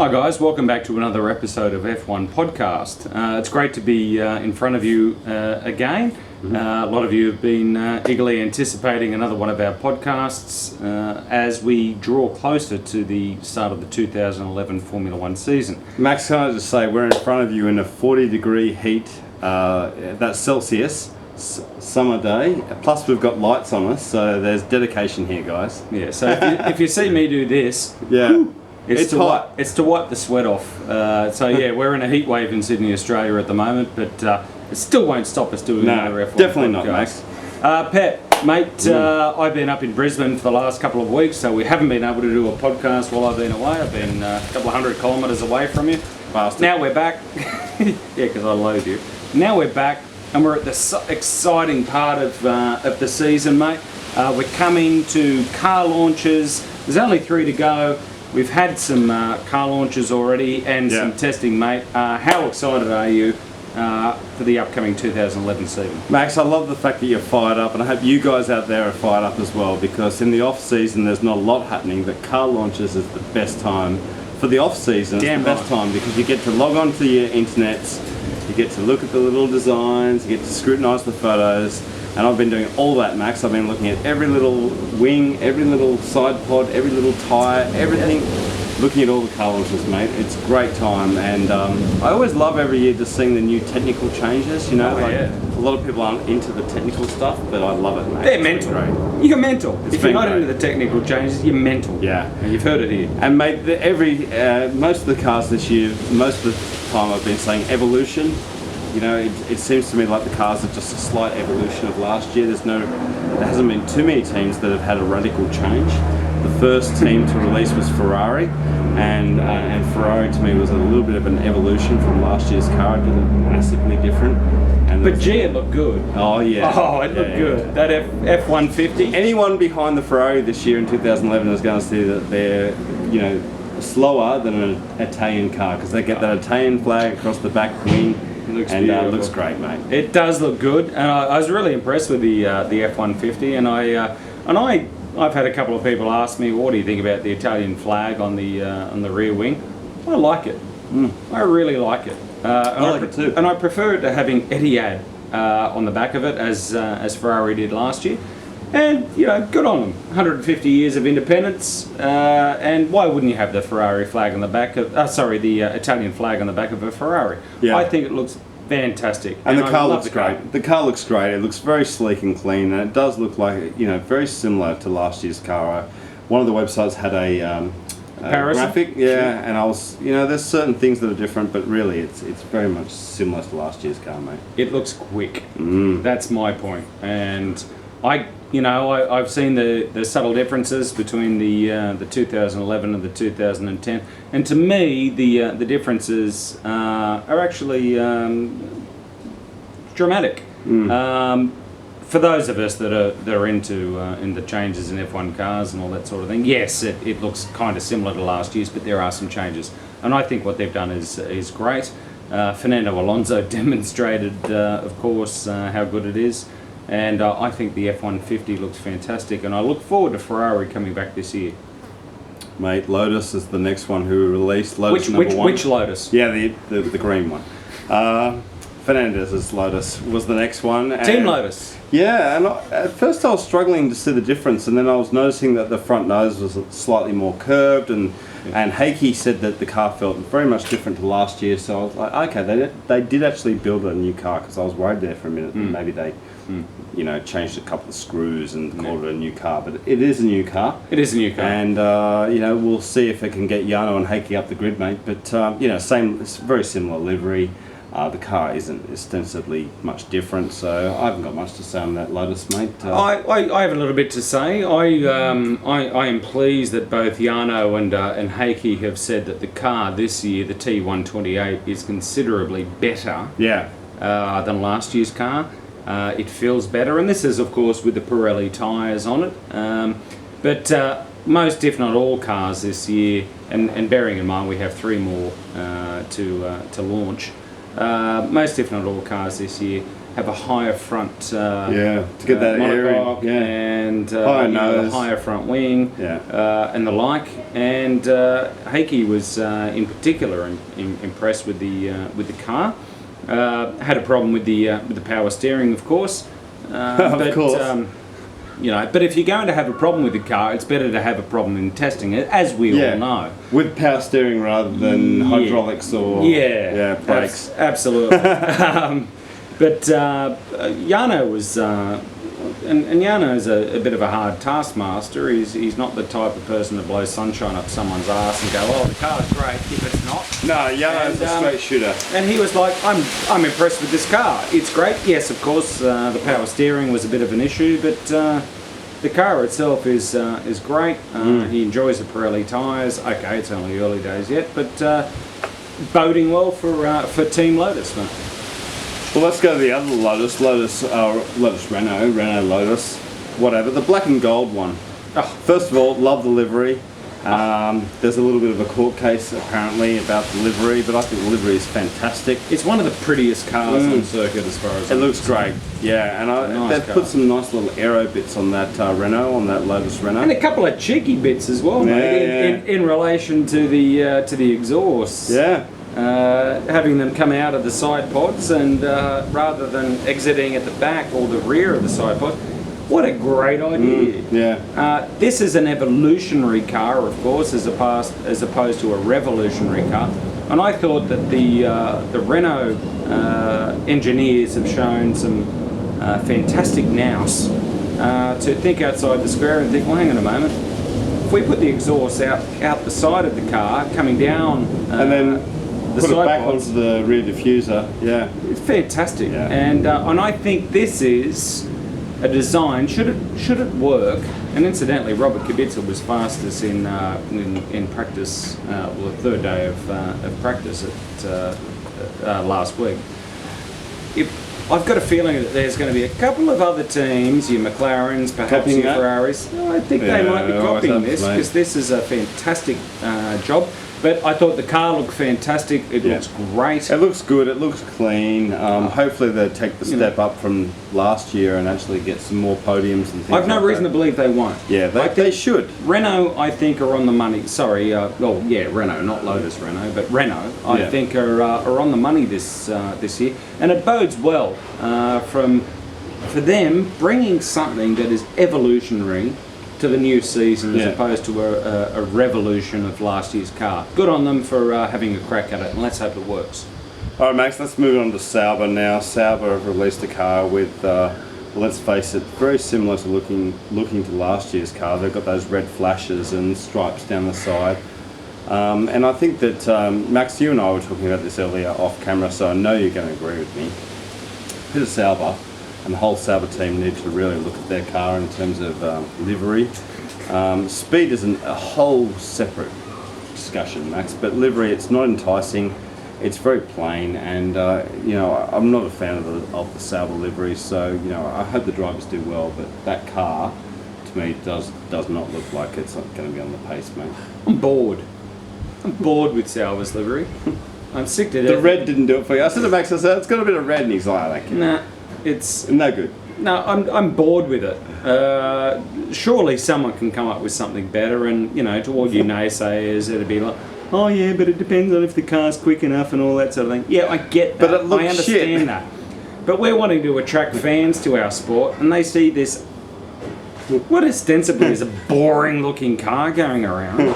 Hi guys, welcome back to another episode of F1 Podcast. It's great to be in front of you again. A lot of you have been eagerly anticipating another one of our podcasts as we draw closer to the start of the 2011 Formula One season. Max, can I just say, we're in front of you in a 40-degree heat, that's Celsius, summer day, plus we've got lights on us, so there's dedication here, guys. Yeah, so if you see me do this, yeah. It's hot. It's to wipe the sweat off. So yeah, we're in a heat wave in Sydney, Australia at the moment, but it still won't stop us doing another F1 definitely podcast. not, Max. Pat, mate, I've been up in Brisbane for the last couple of weeks, so we haven't been able to do a podcast while I've been away. I've been a couple of 100 kilometres away from you. Bastard. Now we're back. Yeah, because I loathe you. Now we're back, and we're at the exciting part of the season, mate. We're coming to car launches. There's only 3 to go. We've had some car launches already and some testing, mate. How excited are you for the upcoming 2011 season? Max, I love the fact that you're fired up, and I hope you guys out there are fired up as well, because in the off-season there's not a lot happening, but car launches is the best time. For the off-season, it's the best time because you get to log on to your internets, you get to look at the little designs, you get to scrutinise the photos. And I've been doing all that, Max. I've been looking at every little wing, every little side pod, every little tyre, everything. Looking at all the car launches, mate. It's a great time, and I always love every year just seeing the new technical changes. You know, a lot of people aren't into the technical stuff, but I love it, mate. They're mental. Great. You're mental. If you're not into the technical changes, you're mental. Yeah, and you've heard it here. And mate, most of the cars this year, most of the time I've been saying evolution. You know, it seems to me like the cars are just a slight evolution of last year. There hasn't been too many teams that have had a radical change. The first team to release was Ferrari, and Ferrari to me was a little bit of an evolution from last year's car. It looked massively different. But gee, it looked good. Oh yeah. Oh, it looked good. Yeah. That F150. Anyone behind the Ferrari this year in 2011 is going to see that they're, you know, slower than an Italian car because they get that Italian flag across the back wing. It looks great, mate. It does look good, and I was really impressed with the F150. And I've had a couple of people ask me, "What do you think about the Italian flag on the rear wing?" I like it. I really like it. I like it too. And I prefer it to having Etihad on the back of it, as Ferrari did last year. And you know, good on them. 150 years of independence, and why wouldn't you have the Ferrari flag on the back of? The Italian flag on the back of a Ferrari. Yeah. I think it looks fantastic. And the car looks great. The car looks great. It looks very sleek and clean, and it does look like, you know, very similar to last year's car. One of the websites had a graphic, and I was, you know, there's certain things that are different, but really it's very much similar to last year's car, mate. It looks quick. That's my point, and I've seen the subtle differences between the 2011 and the 2010, and to me the differences are actually dramatic. For those of us that are into the changes in F1 cars and all that sort of thing, yes, it looks kind of similar to last year's, but there are some changes, and I think what they've done is great. Fernando Alonso demonstrated, of course, how good it is. And I think the F-150 looks fantastic, and I look forward to Ferrari coming back this year. Mate, Lotus is the next one who released Lotus number 1. Which Lotus? Yeah, the green one. Fernandez's Lotus was the next one. Team Lotus. Yeah, and at first I was struggling to see the difference, and then I was noticing that the front nose was slightly more curved, and Heikki said that the car felt very much different to last year. So I was like, okay, they did actually build a new car, because I was worried there for a minute that maybe they, you know, changed a couple of screws and called it a new car. But it is a new car. It is a new car, and you know, we'll see if it can get Jarno and Heikki up the grid, mate. But you know, it's very similar livery. The car isn't ostensibly much different, so I haven't got much to say on that Lotus, mate. I have a little bit to say. I am pleased that both Jarno and Heikki have said that the car this year, the T128, is considerably better than last year's car. It feels better, and this is, of course, with the Pirelli tyres on it. But most, if not all, cars this year, and bearing in mind we have 3 more to launch. Most, if not all, cars this year have a higher front. To get that monocoque airy, and higher a nose, higher front wing, and the like. And Heikki was in particular impressed with the car. Had a problem with the power steering, of course. Of course. But if you're going to have a problem with the car, it's better to have a problem in testing it, as we all know. With power steering rather than hydraulics or brakes. Absolutely. But Jarno was, and Jarno's a bit of a hard taskmaster. He's not the type of person to blow sunshine up someone's ass and go, "Oh, the car's great," if it's not. No, Jarno's a straight shooter. And he was like, I'm impressed with this car. It's great. Yes, of course, the power steering was a bit of an issue, but the car itself is great. He enjoys the Pirelli tyres. Okay, it's only early days yet, but boding well for Team Lotus, mate. Well, let's go to the other Lotus Renault Lotus, whatever, the black and gold one. First of all, love the livery. There's a little bit of a court case apparently about the livery, but I think the livery is fantastic. It's one of the prettiest cars on circuit as far as it looks great. Yeah, and they've put some nice little aero bits on that Renault, on that Lotus Renault, and a couple of cheeky bits as well, mate, in relation to the exhaust. Yeah. Having them come out of the side pods and rather than exiting at the back or the rear of the side pod. What a great idea! This is an evolutionary car, of course, as opposed to a revolutionary car. And I thought that the Renault engineers have shown some fantastic nous to think outside the square and think, well, hang on a moment. If we put the exhaust out the side of the car, coming down, and then put it back onto the rear diffuser, it's fantastic. And I think this is a design, should it work, and incidentally Robert Kubica was fastest in practice, the third day of practice last week. I've got a feeling that there's going to be a couple of other teams, your McLarens, perhaps your Ferraris. I think they might be copying this, because this is a fantastic job. But I thought the car looked fantastic. It looks great. It looks good. It looks clean. Hopefully they'll take the step up from last year and actually get some more podiums and things. I've no reason to believe they won't. Yeah, they should. Renault, I think, are on the money. Sorry, Renault, not Lotus Renault, but Renault, I think, are on the money this year, and it bodes well for them bringing something that is evolutionary to the new season as opposed to a revolution of last year's car. Good on them for having a crack at it, and let's hope it works. Alright Max, let's move on to Sauber now. Sauber have released a car with, let's face it, very similar to looking to last year's car. They've got those red flashes and stripes down the side. And I think that, Max, you and I were talking about this earlier off camera, so I know you're going to agree with me. Peter Sauber and the whole Sauber team need to really look at their car in terms of livery. Speed is a whole separate discussion, Max, but livery, it's not enticing, it's very plain, and I'm not a fan of the Sauber livery, so I hope the drivers do well, but that car, to me, does not look like it's not going to be on the pace, mate. I'm bored with Sauber's livery. I'm sick to death. The red didn't do it for you. I said to Max, I said, it's got a bit of red, and he's like, I don't care. Nah. It's no good. No, I'm bored with it. Surely someone can come up with something better, and to all you naysayers, it'd be like, oh yeah, but it depends on if the car's quick enough and all that sort of thing. Yeah, I get that. But it looks I understand that. But we're wanting to attract fans to our sport, and they see this, what ostensibly is a boring-looking car going around.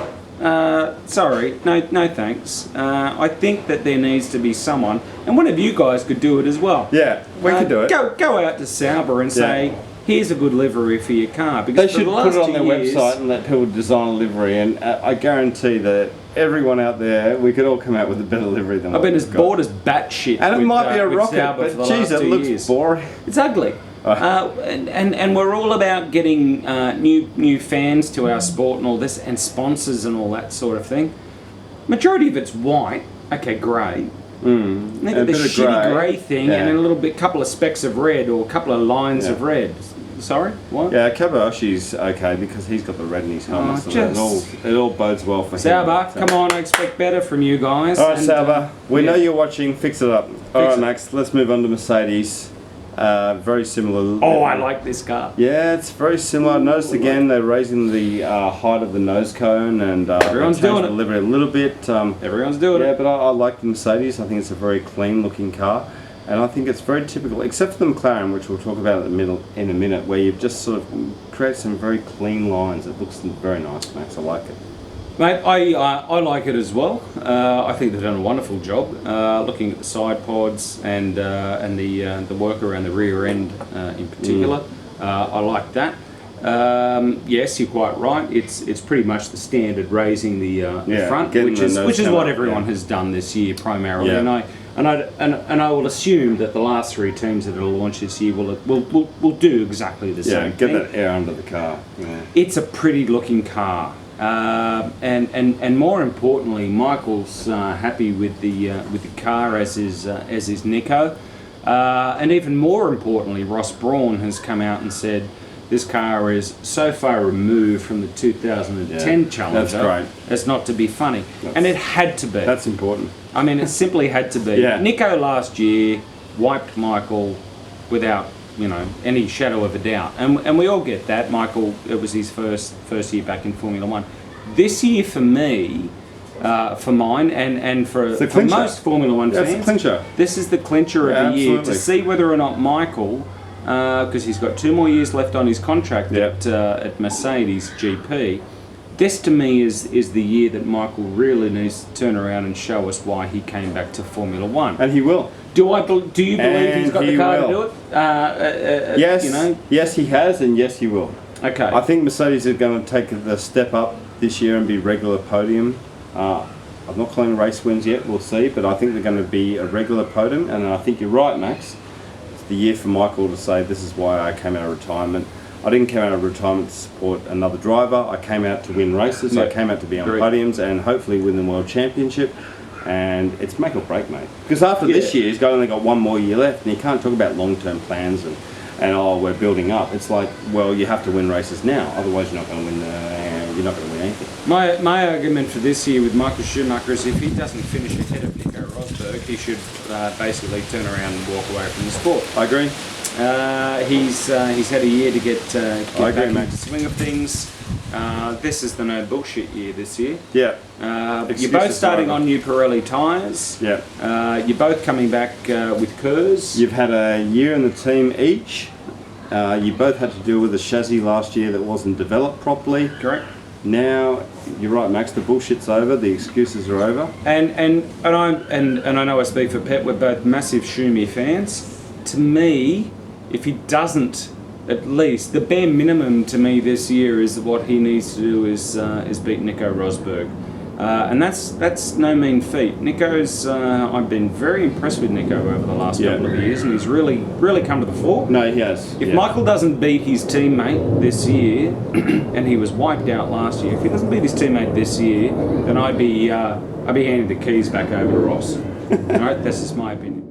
Sorry, no thanks. I think that there needs to be someone, and one of you guys could do it as well. Yeah, we could do it. Go out to Sauber and say, here's a good livery for your car. Because they should put it on their website and let people design a livery, and I guarantee that everyone out there, we could all come out with a better livery than I've been as bored as batshit. And it might be a rocket, but geez, it looks boring. It's ugly. And we're all about getting new fans to our sport and all this, and sponsors and all that sort of thing. Majority of it's white. Okay, grey. They got the shitty grey thing, and then a couple of specks of red or a couple of lines of red. Sorry, what? Yeah, Kabashi's okay because he's got the red in his helmet, so it all bodes well for him. Sauber, come on, I expect better from you guys. All right, Sauber, we know you're watching. Fix it up. All right, Max, let's move on to Mercedes. Very similar. Oh, I like this car. Yeah, it's very similar. I noticed again they're raising the height of the nose cone and Everyone's doing the it. delivery a little bit. Everyone's doing Yeah, it. but I like the Mercedes. I think it's a very clean looking car. And I think it's very typical, except for the McLaren, which we'll talk about in a minute, where you've just sort of created some very clean lines. It looks very nice, Max. I like it. Mate, I like it as well. I think they've done a wonderful job looking at the side pods and the work around the rear end in particular. I like that. Yes, you're quite right. It's pretty much the standard raising the front, which is what everyone has done this year primarily. Yeah. And I will assume that the last three teams that will launch this year will do exactly the same Get thing. that air under the car. Yeah. It's a pretty looking car. And more importantly, Michael's happy with the car, as is Nico, and even more importantly, Ross Brawn has come out and said this car is so far removed from the 2010 Challenger as not to be funny, and it had to be. That's important. I mean, it simply had to be. Yeah. Nico last year wiped Michael without any shadow of a doubt, and we all get that. Michael, it was his first year back in Formula One. This year for me, for mine, and for most Formula One fans, this is the clincher of the year to see whether or not Michael, because he's got 2 more years left on his contract at Mercedes GP. This to me is the year that Michael really needs to turn around and show us why he came back to Formula One. And he will. Do you believe he's got the car to do it? Yes. Yes, he has, and yes, he will. Okay. I think Mercedes are going to take the step up this year and be regular podium. I'm not calling race wins yet. We'll see, but I think they're going to be a regular podium. And I think you're right, Max. It's the year for Michael to say this is why I came out of retirement. I didn't come out of retirement to support another driver. I came out to win races. I came out to be on podiums and hopefully win the World Championship. And it's make or break, mate. Because after this year, he's only got 1 more year left, and you can't talk about long-term plans and we're building up. It's like, well, you have to win races now, otherwise you're not going to win. You're not going to win anything. My argument for this year with Michael Schumacher is if he doesn't finish ahead of Nico Rosberg, he should basically turn around and walk away from the sport. I agree. He's had a year to get back into the swing of things. This is the no bullshit year this year. Yeah. You're both starting on new Pirelli tyres. Yeah. You're both coming back with Kers. You've had a year in the team each. You both had to deal with a chassis last year that wasn't developed properly. Correct. Now you're right, Max. The bullshit's over. The excuses are over. And I know I speak for Pet. We're both massive Schumi fans. To me, if he doesn't, at least the bare minimum to me this year is that what he needs to do is beat Nico Rosberg, and that's no mean feat. Nico's I've been very impressed with Nico over the last couple of years, and he's really come to the fore. No, he has. If Michael doesn't beat his teammate this year, and he was wiped out last year, if he doesn't beat his teammate this year, then I'd be handing the keys back over to Ross. All right, that's just my opinion.